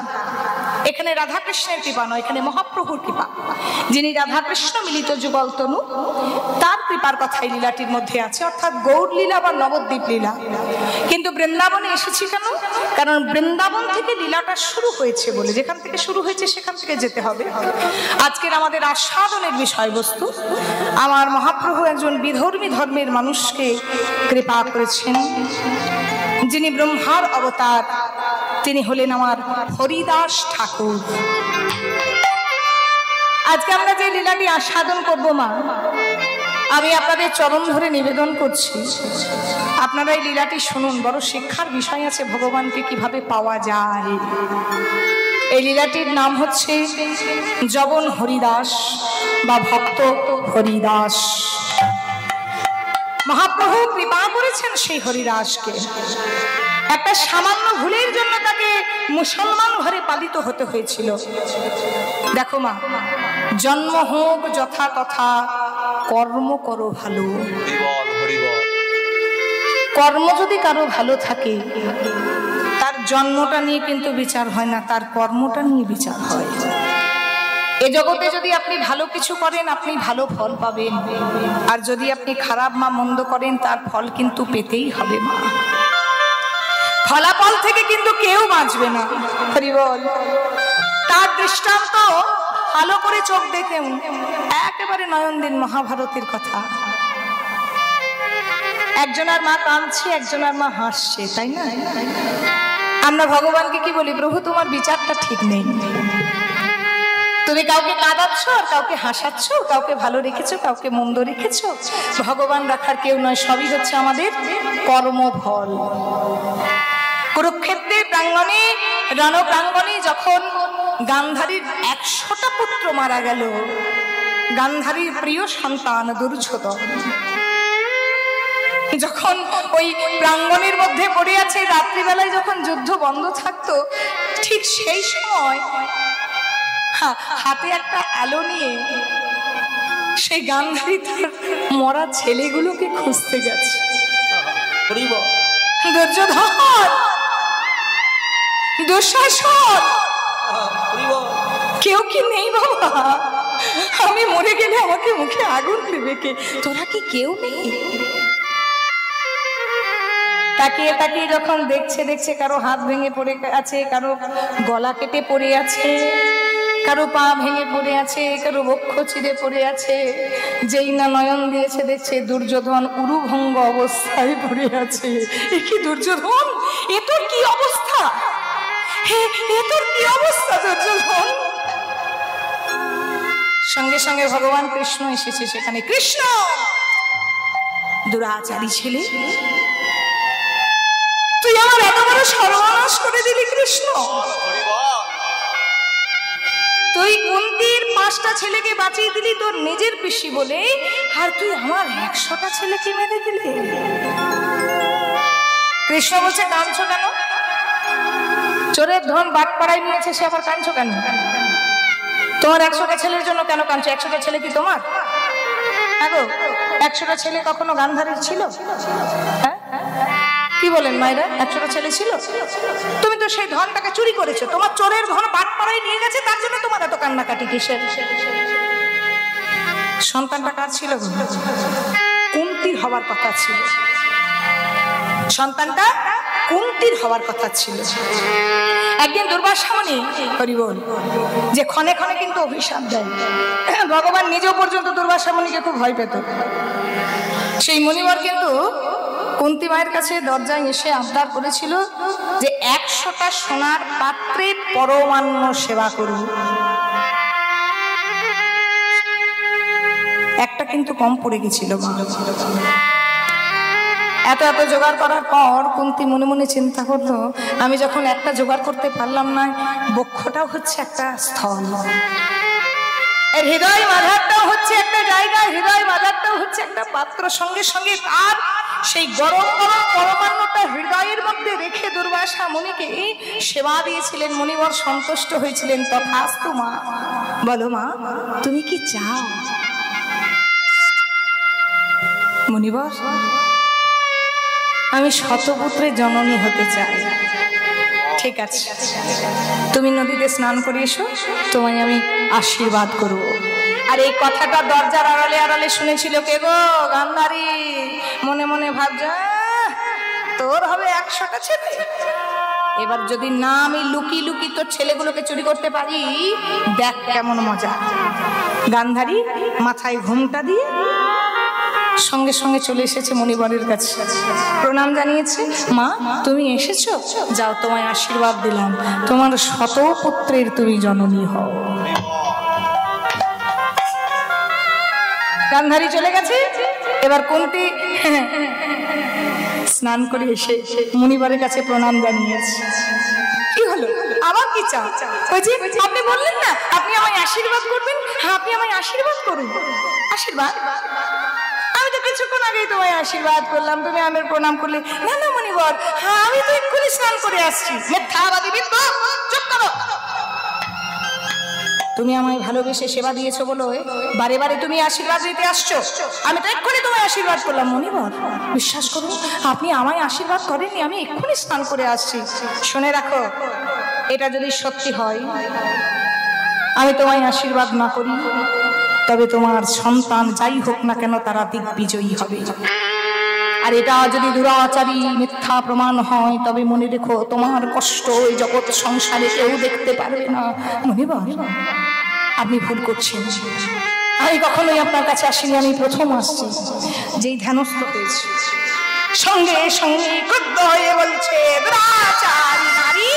এখানে রাধাকৃষ্ণের কৃপা নয়, এখানে মহাপ্রভুর কৃপা। যিনি রাধাকৃষ্ণ মিলিত যুগল তনু, তার কৃপার কথা এই লীলাটির মধ্যে আছে, অর্থাৎ গৌর লীলা বা নবদ্বীপ লীলা। কিন্তু বৃন্দাবনে এসেছি কেন? কারণ বৃন্দাবন থেকে লীলাটা শুরু হয়েছে বলে, যেখান থেকে শুরু হয়েছে সেখান থেকে যেতে হবে। আজকের আমাদের আস্বাদনের বিষয়বস্তু, আমার মহাপ্রভু একজন বিধর্মী ধর্মের মানুষকে কৃপা করেছেন, যিনি ব্রহ্মার অবতার, তিনি হলেন আমার হরিদাস ঠাকুর। আজকে আমরা যে লীলাটি আস্বাদন করব মা, আমি আপনাদের চরণ ধরে নিবেদন করছি, আপনারা এই লীলাটি শুনুন। বড় শিক্ষার বিষয় আছে ভগবানকে কিভাবে পাওয়া যায়। এই লীলাটির নাম হচ্ছে জবন হরিদাস বা ভক্ত হরিদাস। মহাপ্রভু কৃপা করেছেন সেই হরিদাসকে। একটা সামান্য ভুলের জন্য তাকে মুসলমান ঘরে পালিত হতে হয়েছিল। দেখো মা, জন্ম হোক যথা তথা, কর্ম করো ভালো। কর্ম যদি কারো ভালো থাকে, তার জন্মটা নিয়ে কিন্তু বিচার হয় না, তার কর্মটা নিয়ে বিচার হয়। এ জগতে যদি আপনি ভালো কিছু করেন, আপনি ভালো ফল পাবেন, আর যদি আপনি খারাপ মা মন্দ করেন, তার ফল কিন্তু পেতেই হবে মা। ফলাফল থেকে কিন্তু কেউ বাঁচবে না। হরি বল। তার দৃষ্টান্ত ভালো করে চোখ দেখে একেবারে নয়ন দিন মহাভারতের কথা। একজনের মা কাঁদছে, একজনের মা হাসছে, তাই না? আমরা ভগবানকে কি বলি? প্রভু তোমার বিচারটা ঠিক নেই, তুমি কাউকে কাঁদাচ্ছ আর কাউকে হাসাচ্ছ, কাউকে ভালো রেখেছো, কাউকে মন্দ রেখেছো। ভগবান রাখার কেউ নয়, সবই হচ্ছে আমাদের কর্মফল। কুরুক্ষেত্রের প্রাঙ্গণে, রণপ্রাঙ্গণে যখন গান্ধারীর 100টা পুত্র মারা গেল, গান্ধারীর প্রিয় সন্তান দুর্যোধন যখন ওই প্রাঙ্গণের মধ্যে পড়ে আছে, রাত্রিবেলায় যখন যুদ্ধ বন্ধ থাকতো, ঠিক সেই সময় হাতে একটা আলো নিয়ে সেই গান্ধারী তার মরা ছেলেগুলোকে খুঁজতে গেছে। দুর্যোধন, দুঃশাসন, কেউ কি নেই বাবা? আমি মরে গেলে আমাকে মুখে আগুন দেবে কে? তোরা কি কেউ নেই? তাকিয়ে তাকিয়ে যখন দেখছে, কারো হাত ভেঙে পড়ে আছে, কারো গলা কেটে পড়ে আছে, কারো পা ভেঙে পড়ে আছে, কারো বক্ষ চিরে পড়ে আছে। যেই না নয়ন দিয়েছে, দেখছে দুর্যোধন উরুভঙ্গ অবস্থায় পড়ে আছে। এ কি দুর্যোধন? এ তোর কি অবস্থা? এ তোর কি অবস্থা দুর্যোধন? সঙ্গে সঙ্গে ভগবান কৃষ্ণ এসেছে সেখানে। কৃষ্ণ, দুরাচারী ছেলে, তুই আমার এত বড় সর্বনাশ করে দিলি কৃষ্ণ। তুই কুন্তির 5টা ছেলেকে বাঁচিয়ে দিলি তোর নিজের পিসি বলে, আর তুই আমার 100টা ছেলেকে মেরে দিলি। কৃষ্ণ বলছে, কাঁদছো কেন? চোরের ধন বাটপাড়ায় নিয়েছে, সে আবার কাঁদছো কেন? তোমার 100টা ছেলের জন্য কেন কাঁদছো? 100টা ছেলে কি তোমার? হ্যাঁ গো, 100টা ছেলে কখনো গান্ধারীর ছিল? হ্যাঁ, কি বলেন মায়েরা? 100টা ছেলে ছিল? তুমি তো সেই ধনটাকে চুরি করেছো, তোমার চোরের ধন বাটপাড়ায় নিয়ে গেছে, তার জন্য তোমার এত কান্নাকাটি কিসের? সন্তানটা কার ছিল? কুন্তির হওয়ার কথা ছিল। সন্তানটা কুন্তির হওয়ার কথা ছিল। একদিন দুর্বাসা মুনি, হরি বল, যে ক্ষণে ক্ষণে কিন্তু অভিশাপ দেয়। ভগবান নিজেও পর্যন্ত দুর্বাসা মুনিকে খুব ভয় পেত। সেই মুনিবর কিন্তু কুন্তি মায়ের কাছে দরজায় এসে আবদার করেছিল যে 100টা সোনার পাত্রে পরমান্ন সেবা করুন। একটা কিন্তু কম পড়ে গেছিল। এত এত জোগাড় করার পর কুন্তি মনে মনে চিন্তা করলো, আমি যখন একটা জোগাড় করতে পারলাম না, বক্ষটাও হচ্ছে একটা স্থল, এর হৃদয় মাঝারটাও হচ্ছে একটা জায়গা, হৃদয় মাঝারটাও হচ্ছে একটা পাত্র। সঙ্গে সঙ্গে তার সেই গরম গরম পরমান্নটা হৃদয়ের মধ্যে রেখে দুর্বাসা মুনিকে সেবা দিয়েছিলেন। মুনিবর সন্তুষ্ট হয়েছিলেন। তথাস্তু মা। বলো মা, তুমি কি চাও? মুনিবর, আমি শতপুত্রের জননী হতে চাই। ঠিক আছে, তুমি নদীতে স্নান করে এসো, তোমায় আমি আশীর্বাদ করব। আর এই কথাটা দরজার আড়ালে আড়ালে শুনেছিল কে গো? গান্ধারী। মনে মনে ভাবছে তোর হবে 100টা ছেলে, এবার যদি না আমি লুকি লুকি তোর ছেলেগুলোকে চুরি করতে পারি, দেখ কেমন মজা। গান্ধারী মাথায় ঘুমটা দিয়ে সঙ্গে সঙ্গে চলে এসেছে মণিবরের কাছে, প্রণাম জানিয়েছে। মা তুমি এসেছো, যাও তোমায় আশীর্বাদ দিলাম, তোমার শতপুত্রের তুমি জননী হও। গান্ধারী চলে গেছে। এবার কুন্তী স্নান করে এসে মণিবরের কাছে প্রণাম জানিয়েছে। কি হলো, আবার কি চাও? ওই যে আপনি বললেন না আপনি আমায় আশীর্বাদ করবেন, হ্যাঁ আপনি আমায় আশীর্বাদ করুন। আশীর্বাদ? আমি তো কিছুক্ষণ আগেই তোমায় আশীর্বাদ করলাম, তুমি আমার প্রণাম করলে। না না মণিবর, হ্যাঁ আমি তো এক্ষুনি স্নান করে আসছি। মিথ্যাবাদী বিদ্য, চুপ করো। তুমি আমায় ভালোবেসে সেবা দিয়েছো বলো বারে বারে তুমি আশীর্বাদ দিতে আসছো, আমি তো এক্ষুনি তোমায় আশীর্বাদ করলাম। মণিবর বিশ্বাস করুন, আপনি আমায় আশীর্বাদ করেননি, আমি এক্ষুনি স্নান করে আসছি। শুনে রাখো, এটা যদি সত্যি হয় আমি তোমায় আশীর্বাদ না করি, তবে তোমার সন্তান যাই হোক না কেন তারা দিগ্বিজয়ী হবে। আর এটা যদি দুরাচারী মিথ্যা প্রমাণ হয়, তবে মনে রেখো তোমার কষ্ট ওই জগৎ সংসারে কেউ দেখতে পারবে না। মণিবর আপনি ভুল করছেন, আমি কখনোই আপনার কাছে আসিনি, আমি প্রথম আসছি। যেই ধ্যানস্থ হয়েছে সঙ্গে সঙ্গে ক্রুদ্ধ হয়ে বলছে, দুরাচারী নারী,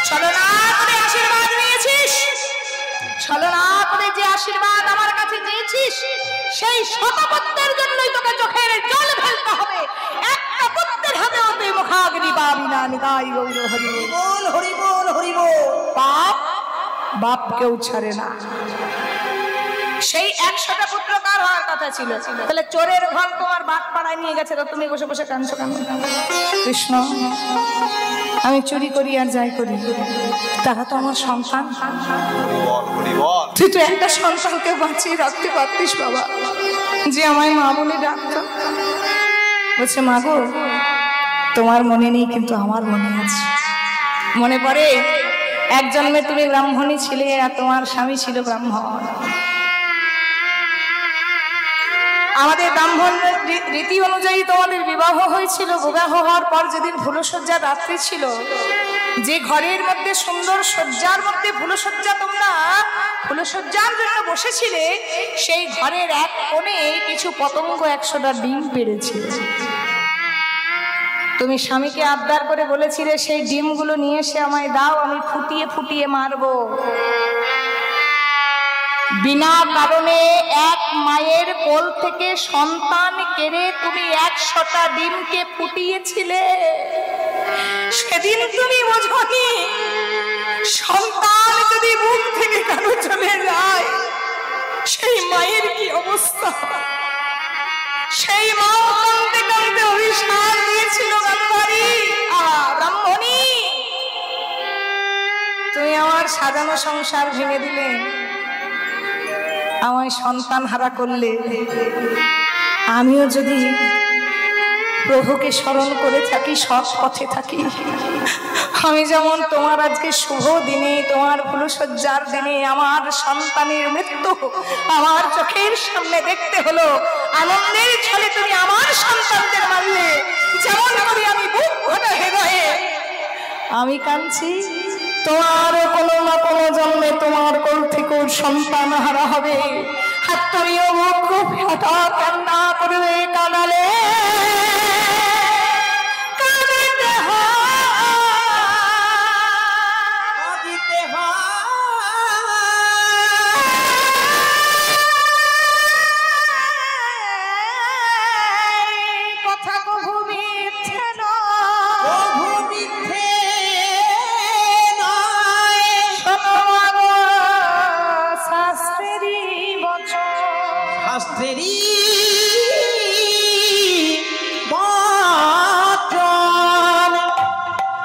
ছলনা করে আশীর্বাদ নিয়েছিস, ছলনা করে যে আশীর্বাদ আমার কাছে চেয়েছিস, সেই শতপুত্রের জন্যই তোকে চোখের জল ফেলতে হবে। একটা পুত্রের হাতে হতে মুখাগ্নি পাবি না। নিতাই গৌর হরি বল, হরি বল, হরি বল। পাপ বাপ কেউ ছাড়ে না। সেই 100টা পুত্র কার হওয়ার কথা ছিল? তাহলে চোরের ঘর তোমার বাপ পাড়ায় নিয়ে গেছে, তো তুমি বসে বসে কাঁদছো কেন? কৃষ্ণ, আমি চুরি করি আর যাই করি, তারা তো আমার সন্তান। তুই তো একটা সন্তানকে বাঁচিয়ে রাখতে পারতিস বাবা, যে আমায় মা বলে ডাকতো। বলছে মা গো, তোমার মনে নেই কিন্তু আমার মনে আছে। মনে পড়ে এক জন্মে তুমি ব্রাহ্মণী ছিলে আর তোমার স্বামী ছিল ব্রাহ্মণ। আমাদের ব্রাহ্মণ রীতি অনুযায়ী তোমাদের বিবাহ হয়েছিল। বিবাহ হওয়ার পর যেদিন ফুলশয্যার রাত্রি ছিল, যে ঘরের মধ্যে সুন্দর সজ্জার মধ্যে ফুলশয্যা, তোমরা ফুলশয্যার জন্য বসেছিলে, সেই ঘরের এক কোণে কিছু পতঙ্গ 100টা ডিম পেড়েছিল। তুমি স্বামীকে আবদার করে বলেছিলে সেই ডিমগুলো নিয়ে এসে আমায় দাও, আমি ফুটিয়ে ফুটিয়ে মারবো। বিনা কারণে এক মায়ের কোল থেকে সন্তান কেড়ে তুমি 100টা ডিমকে ফুটিয়েছিলে। সেদিন তুমি বোঝনি সন্তান যদি মুখ থেকে কারো চলে যায় সেই মায়ের কি অবস্থা। সেই মা কাঁদতে কাঁদতে অভিশাপ দিয়েছিল, গান্ধারী ব্রাহ্মণী, তুমি আমার সাজানো সংসার ভেঙে দিলে, আমায় সন্তান হারা করলে। আমিও যদি প্রভুকে স্মরণ করে থাকি, সৎ পথে থাকি, আমি যেমন তোমার আজকে শুভ দিনে, তোমার ফুলশয্যার দিনে আমার সন্তানের মৃত্যু আমার চোখের সামনে দেখতে হলো, আনন্দের ছলে তুমি আমার সন্তানদের মারলে, যেমন করে আমি বুক ভরা হৃদয়ে আমি কাঁদছি, তোমার কোনো না কোনো জন্মে তোমার কোল থেকে সন্তান হারা হবে। আর তুমিও মুখ ফাটা কান্না করবে, কাঁদালে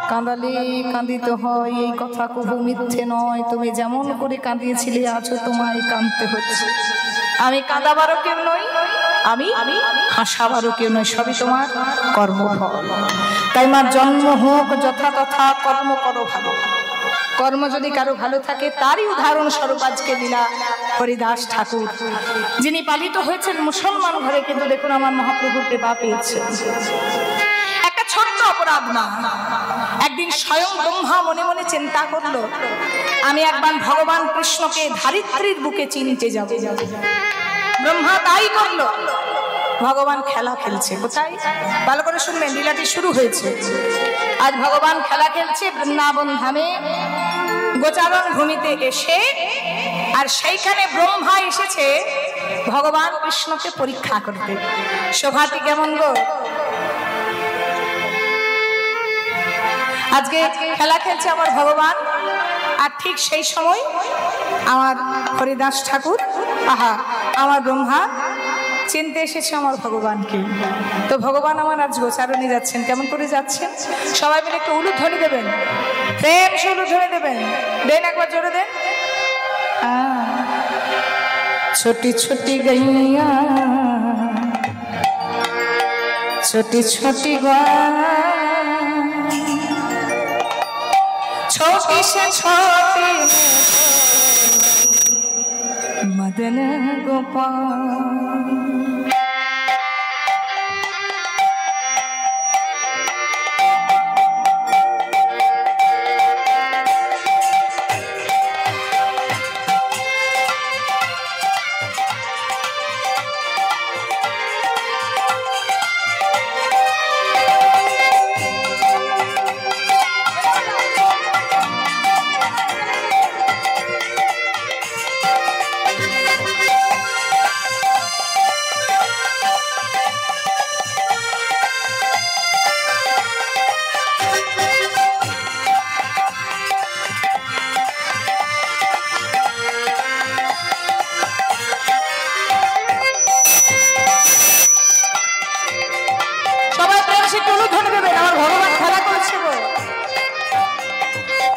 কাঁদালে কাঁদিতে হয়, এই কথা কবু মিথ্যে নয়। তুমি যেমন করে কাঁদিয়েছিলে আছো তোমায় কাঁদতে হচ্ছে। আমি কাঁদাবারও কেউ নই, আমি হাসাবারও কেউ নয়, সবই তোমার কর্মফল। তাই মা জন্ম হোক যথা তথা, কর্ম করো ভালো। কর্ম যদি কারো ভালো থাকে তারই উদাহরণ স্বরূপ আজকে দিলা হরিদাস ঠাকুর, যিনি পালিত হয়েছেন মুসলমান ঘরে, কিন্তু দেখুন আমার মহাপ্রভুর কৃপা পেয়েছে। একটা ছোট্ট অপরাধ না, একদিন স্বয়ং ব্রহ্মা মনে মনে চিন্তা করলো, আমি একবার ভগবান কৃষ্ণকে ধারিত্রীর বুকে চিনতে যাব। ব্রহ্মা তাই করলো। ভগবান খেলা খেলছে কোথায়, ভালো করে শুনবেন, লীলাটি শুরু হয়েছে। আজ ভগবান খেলা খেলছে বৃন্দাবন ধামে গোচারণ ভূমিতে এসে, আর সেইখানে ব্রহ্মা এসেছে ভগবান কৃষ্ণকে পরীক্ষা করতে। শোভাটি কেমন গো? আজকে খেলা খেলছে আমার ভগবান, আর ঠিক সেই সময় আমার হরিদাস ঠাকুর, আহা আমার ব্রহ্মা চিনতে এসেছে আমার ভগবানকে। তো ভগবান আমার আজ গোচারণে যাচ্ছেন, কেমন করে যাচ্ছেন? সবাই মিলে একটু উলুধ্বনি দেবেন, প্রেম সে উলুধ্বনি দেবেন, দেন একবার জোরে দেন। ছোটি ছোটি গইয়া ছোটি ছোটি छोटी से छोटी मदन गोपाल।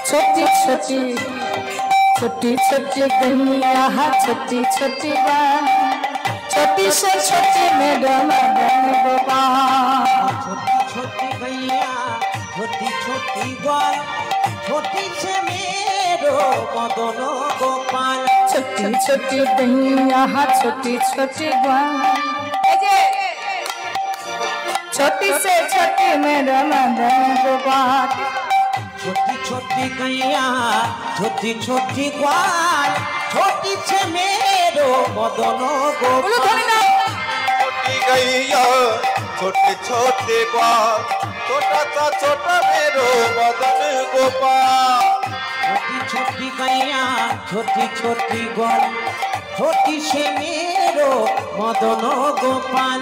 छोटी छोटी छोटी गैया छोटी छोटी छोटी से छोटी मैडम छोटी छोटी गैया छोटी छोटी ग्वाल छोटी से मेरो मदन गोपाल। छोटी छोटी गैया छोटी छोटी ग्वाल छोटी से छोटी मैडम गोपाल। छोटी छोटी गैया छोटी छोटी ग्वाल छोटी से मेरो मदन गोपाल। छोटी गैया छोटे छोटे ग्वाल छोटा सा छोटा मेरो मदन गोपाल। छोटी छोटी गैया छोटी छोटी ग्वाल छोटी से मेरो मदन गोपाल।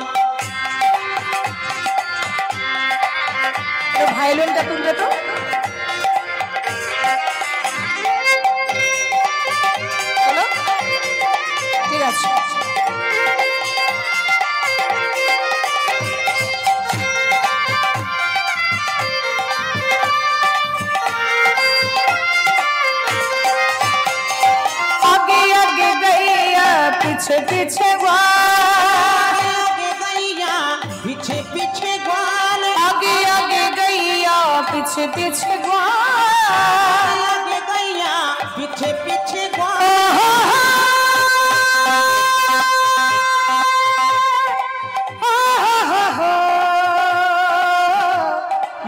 ভায়োলিনটা তুলবে তো। ঠিক আছে, आगे आगे गैया पीछे पीछे ग्वाल आगे गैया पीछे पीछे ग्वाल आगे आगे गैया पीछे पीछे ग्वाल आगे गैया पीछे पीछे ग्वाल।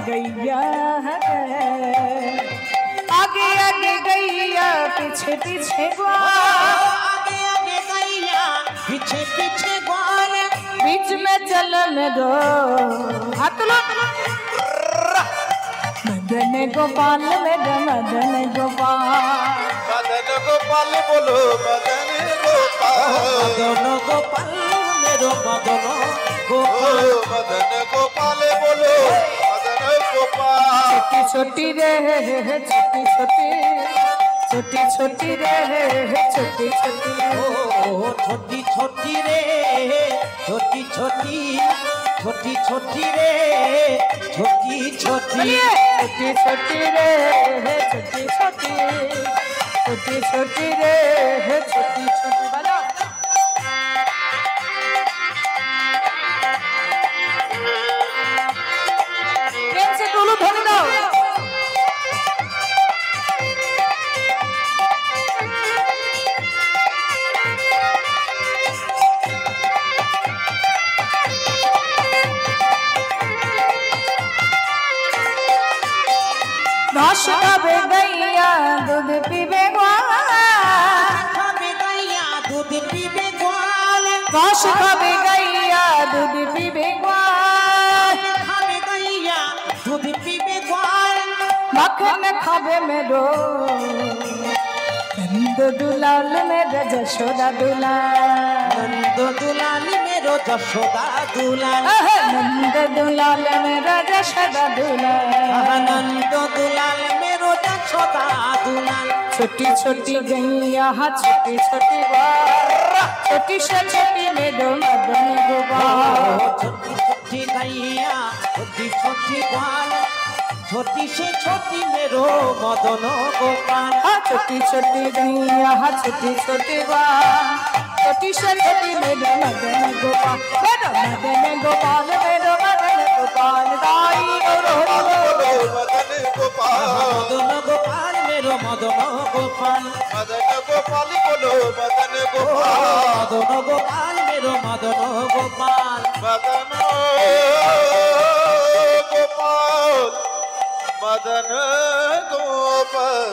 गैया आगे आगे गैया पीछे पीछे ग्वाल आगे आगे गैया पीछे पीछे ग्वाल बीच में चलन दो हाथ लो। मदन गोपाल मैडम मदन गोपाल मदन गोपाल बोलो मदन गोपाल। मदन गोपाल मेरो मदन गोपाल। मदन गोपाल बोलो मदन गोपाल। छोटी छोटी रे छोटी छोटी छोटी छोटी रे छोटी छोटी ओ छोटी छोटी रे छोटी छोटी छोटी छोटी रे छोटी छोटी छोटी छोटी रे छोटी छोटी छोटी छोटी रे छोटी छोटी बजाओ। ঘাস খাবে গাইয়া দুধ পিবে গোয়াল খাবে গাইয়া দুধ পিবে গোয়াল মাখন খাবে মেরো নন্দ দুলাল মেরে যশোদা দুলাল নন্দ দুলাল মেরো যশোদা দুলাল নন্দ দুলাল মেরে যশোদা দুলাল নন্দ দুলাল মেরো যশোদা দুলাল छोटी छोटी गैया छोटी छोटी छोटी से छोटी मेरो मदन गोपाल छोटी छोटी गैया छोटी छोटी ग्वाल छोटी से छोटी मेरो मदन गोपाल छोटी छोटी गैया छोटी छोटी छोटी से छोटी मेरो मदन गोपाल मेरो मदन गोपाल मेरो मदन गोपाल दाई বলো মদন গোপাল मदन गोपाल मेरो मदन गोपाल মদন গোপাল বলো মদন গোপাল मदन गोपाल मेरो मदन गोपाल মদন গোপাল মদন গোপাল